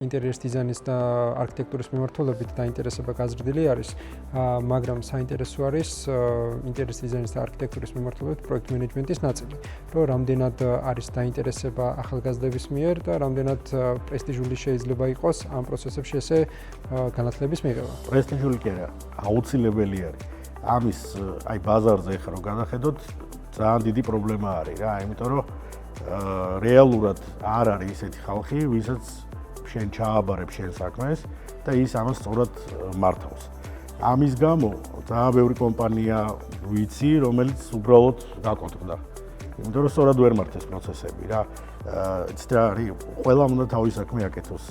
ინტერიერის დიზაინის და არქიტექტურის მიმართულებით დაინტერესება გაზრდილი არის, მაგრამ საინტერესო არის ინტერიერის დიზაინის და არქიტექტურის მიმართულებით პროექტ მენეჯმენტის ნაწილი, რომ რამდენად არის დაინტერესება ახალგაზრდების მიერ და რამდენად პრესტიჟული შეიძლება იყოს ამ პროცესებში ესე განათლების მიღება. პრესტიჟული კი არა, აუცილებელი არის. ამის აი ბაზარზე ხარ რომ განახედოთ, ძალიან დიდი პრობლემა არის რა, იმიტომ რომ რეალურად არ არის ისეთი ხალხი, ვისაც შენ ჩააბარებ შენ საქმეს და ის ამას სწორად მართავს. ამის გამო ძალიან ბევრი კომპანია ვიცი, რომელიც უბრალოდ გაკოტრდა. იმიტომ რომ სწორად ვერ მართეს პროცესები რა. იცით რა არის, ყველამ უნდა თავის საქმე აკეთოს.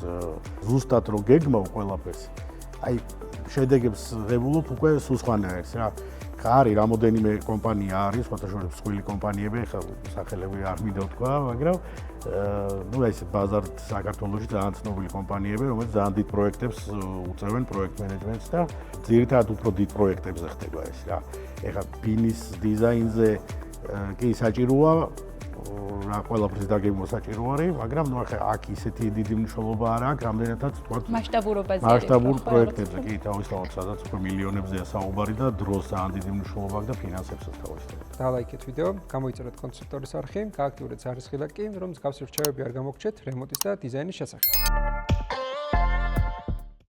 ზუსტად რო გეგმავ ყველაფერს. აი შედეგებს ღებულობ უკვე სულ სხვანაირს რა. არის რამოდენიმე კომპანია არის, სხვადასხვა მსხვილი კომპანიები, ხა სახელები არ მინდა ვთქვა, მაგრამ ну ეს ბაზარ საქართველოში ძალიან ცნობილი კომპანიები, რომელიც ძალიან დიდ პროექტებს უწევენ პროექტ მენეჯმენტს და ძირითადად უფრო დიდ პროექტებზე ხდება ეს რა. ეხლა ბინის დიზაინზე კი საჭიროა რა ყველაფერს დაგეგმო საჭირო არის, მაგრამ ნუ ახლა აქ ისეთი დიდი მნიშვნელობა არ აქვს, რამდენადაც თქვა მასშტაბურობაზე. მასშტაბურ პროექტებზე კი თავისთავად სადაც უკვე მილიონებზეა საუბარი და დროს ძალიან დიდი მნიშვნელობა აქვს და ფინანსებსაც თავისთავად. დალაიქეთ ვიდეო, გამოიწერეთ კონსტრუქტორის არხი, გააქტიურეთ ზარისხილაკი, რომ მსგავსი რჩევები არ გამოგჩეთ რემონტის და დიზაინის შესახებ.